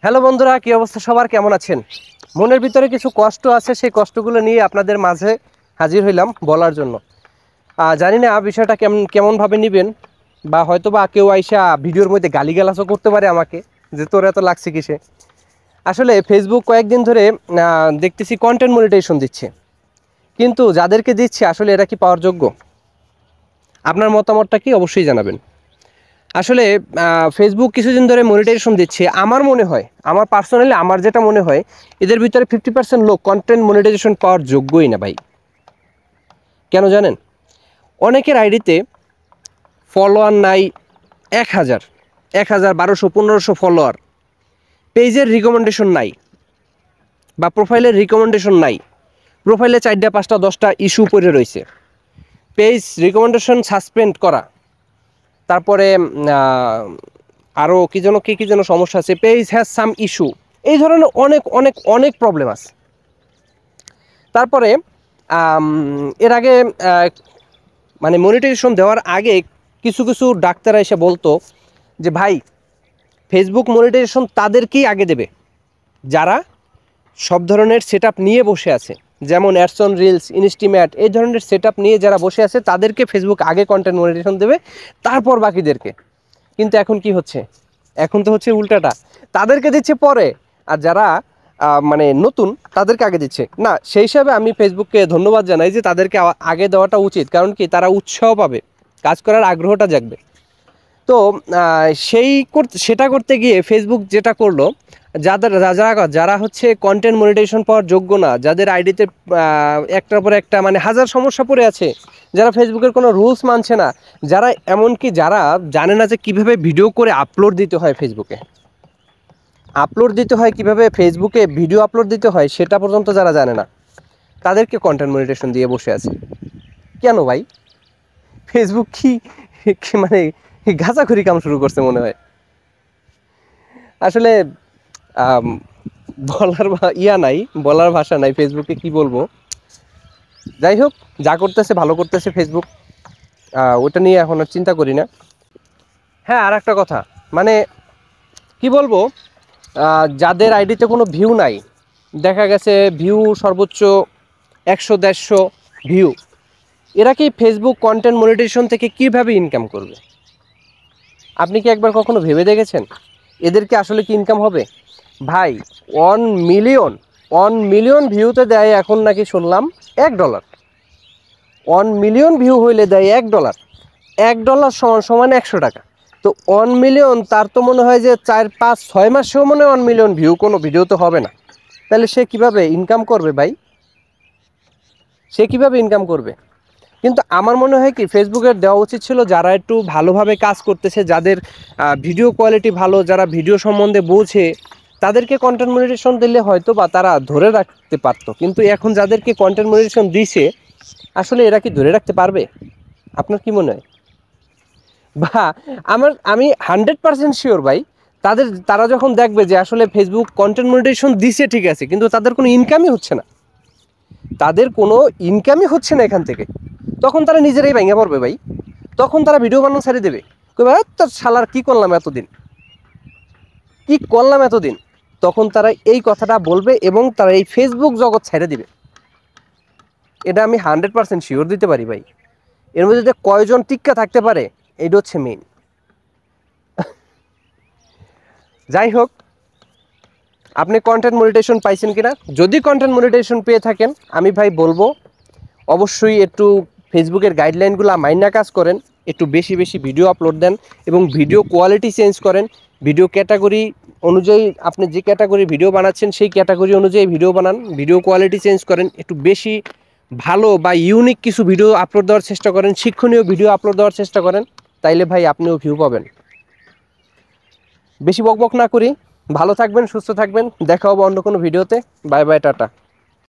Hello বন্ধুরা, কি অবস্থা সবার? কেমন আছেন? মনের ভিতরে কিছু কষ্ট আছে, সেই কষ্টগুলো নিয়ে আপনাদের মাঝে হাজির হইলাম বলার জন্য। জানি না বিষয়টা কেমনভাবে নেবেন, বা হয়তো বা কেউ আইসা ভিডিওর মধ্যে গালিগালাজও করতে পারে আমাকে, যে তোর এত লাগছে কিসে। আসলে ফেসবুক কয়েকদিন ধরে দেখতেছি কন্টেন্ট মনিটাইজেশন দিচ্ছে, কিন্তু যাদেরকে দিচ্ছে আসলে এরা কি পাওয়ার যোগ্য? আপনার মতামতটা কি অবশ্যই জানাবেন। আসলে ফেসবুক কিছুদিন ধরে মনিটাইজেশন দিচ্ছে, আমার মনে হয়, আমার পার্সোনালি আমার যেটা মনে হয়, এদের ভিতরে 50% লোক কন্টেন্ট মনিটাইজেশন পাওয়ার যোগ্যই না ভাই। কেন জানেন? অনেকের আইডিতে ফলোয়ার নাই 1000, 1200, 1500 ফলোয়ার, পেজের রিকমেন্ডেশন নাই, বা প্রোফাইলের রিকমেন্ডেশন নাই, প্রোফাইলে 4টা 5টা 10টা ইস্যু পড়ে রয়েছে, পেজ রিকমেন্ডেশন সাসপেন্ড করা, তারপরে আরও কী যেন সমস্যা আছে, পেজ হ্যাজ সাম ইস্যু, এই ধরনের অনেক অনেক অনেক প্রবলেম আছে। তারপরে এর আগে মানে মনিটাইজেশন দেওয়ার আগে কিছু কিছু ডাক্তার এসে বলতো যে ভাই, ফেসবুক মনিটাইজেশন তাদেরকেই আগে দেবে যারা সব ধরনের সেট নিয়ে বসে আছে, যেমন অ্যাডসন, রিলস, ইনস্টিম্যাট, এই ধরনের সেট নিয়ে যারা বসে আছে তাদেরকে ফেসবুক আগে কন্টেন্ট মনিটাইজেশন দেবে, তারপর বাকিদেরকে। কিন্তু এখন কি হচ্ছে? এখন তো হচ্ছে উল্টাটা, তাদেরকে দিচ্ছে পরে, আর যারা মানে নতুন তাদেরকে আগে দিচ্ছে না। সেই হিসাবে আমি ফেসবুককে ধন্যবাদ জানাই যে তাদেরকে আগে দেওয়াটা উচিত, কারণ কি তারা উৎসাহ পাবে, কাজ করার আগ্রহটা জাগবে। তো সেটা করতে গিয়ে ফেসবুক যেটা করলো, যারা হচ্ছে কন্টেন্ট মনিটাইজেশন পাওয়ার যোগ্য না, যাদের আইডিতে একটার পর একটা মানে হাজার সমস্যা পড়ে আছে, যারা ফেসবুকের কোনো রুলস মানছে না, যারা এমনকি যারা জানে না যে কীভাবে ভিডিও করে আপলোড দিতে হয়, কীভাবে ফেসবুকে ভিডিও আপলোড দিতে হয় সেটা পর্যন্ত যারা জানে না, তাদেরকে কন্টেন্ট মনিটাইজেশন দিয়ে বসে আছে। কেন ভাই? ফেসবুক কি মানে গাঁজাখুরি কাম শুরু করছে মনে হয়। আসলে বলার ভাষা নাই ফেসবুকে কি বলবো। যাই হোক, যা করতেছে ভালো করতেছে ফেসবুক, ওটা নিয়ে এখন আর চিন্তা করি না। হ্যাঁ, আর একটা কথা, মানে কি বলবো, যাদের আইডিতে কোনো ভিউ নাই, দেখা গেছে ভিউ সর্বোচ্চ 100-150 ভিউ, এরা কি ফেসবুক কন্টেন্ট মনিটাইজেশন থেকে কীভাবে ইনকাম করবে? আপনি কি একবার কখনো ভেবে দেখেছেন এদেরকে আসলে কি ইনকাম হবে? ভাই, 1 মিলিয়ন ভিউতে দেয় এখন নাকি শুনলাম $1। 1 মিলিয়ন ভিউ হইলে দেয় $1। $1 সমান 100 টাকা। তো 1 মিলিয়ন, তার তো মনে হয় যে 4-5-6 মাসেও মনে হয় 1 মিলিয়ন ভিউ কোনো ভিডিও তো হবে না। তাহলে সে কিভাবে ইনকাম করবে ভাই? সে কিভাবে ইনকাম করবে? কিন্তু আমার মনে হয় কি, ফেসবুকের দেওয়া উচিত ছিল যারা একটু ভালোভাবে কাজ করতেছে, যাদের ভিডিও কোয়ালিটি ভালো, যারা ভিডিও সম্বন্ধে বোঝে, তাদেরকে কন্টেন্ট মনিটাইজেশন দিলে হয়তো বা তারা ধরে রাখতে পারতো। কিন্তু এখন যাদেরকে কন্টেন্ট মনিটাইজেশন দিছে, আসলে এরা কি ধরে রাখতে পারবে? আপনার কি মনে হয়? বা আমি 100% শিওর ভাই, তারা যখন দেখবে যে আসলে ফেসবুক কন্টেন্ট মনিটাইজেশন দিছে ঠিক আছে, কিন্তু তাদের কোনো ইনকামই হচ্ছে না, এখান থেকে, তখন তারা নিজেরাই ভেঙে পড়বে ভাই। তখন তারা ভিডিও বানানো ছেড়ে দেবে, কইবে তোর শালার কি করলাম এতদিন। তখন তারা এই কথাটা বলবে এবং তারা এই ফেসবুক জগৎ ছেড়ে দিবে। এটা আমি 100% শিওর দিতে পারি ভাই। এর মধ্যে যে কয়জন টিক্কা থাকতে পারে, এটা হচ্ছে মেইন। যাই হোক, আপনি কন্টেন্ট মনিটাইজেশন পাইছেন কিনা? যদি কন্টেন্ট মনিটাইজেশন পেয়ে থাকেন, আমি ভাই বলবো অবশ্যই একটু ফেসবুকের গাইডলাইনগুলো মাইনা কাজ করেন, একটু বেশি বেশি ভিডিও আপলোড দেন এবং ভিডিও কোয়ালিটি চেঞ্জ করেন। ভিডিও ক্যাটাগরি অনুযায়ী, আপনি যে ক্যাটাগরি ভিডিও বানাচ্ছেন সেই ক্যাটাগরি অনুযায়ী ভিডিও বানান, ভিডিও কোয়ালিটি চেঞ্জ করেন, একটু বেশি ভালো বা ইউনিক কিছু ভিডিও আপলোড দেওয়ার চেষ্টা করেন, শিক্ষণীয় ভিডিও আপলোড দেওয়ার চেষ্টা করেন, তাইলে ভাই আপনিও ভিউ পাবেন। বেশি বকবক না করি, ভালো থাকবেন, সুস্থ থাকবেন, দেখা হবে অন্য কোনো ভিডিওতে। Bye bye, tata.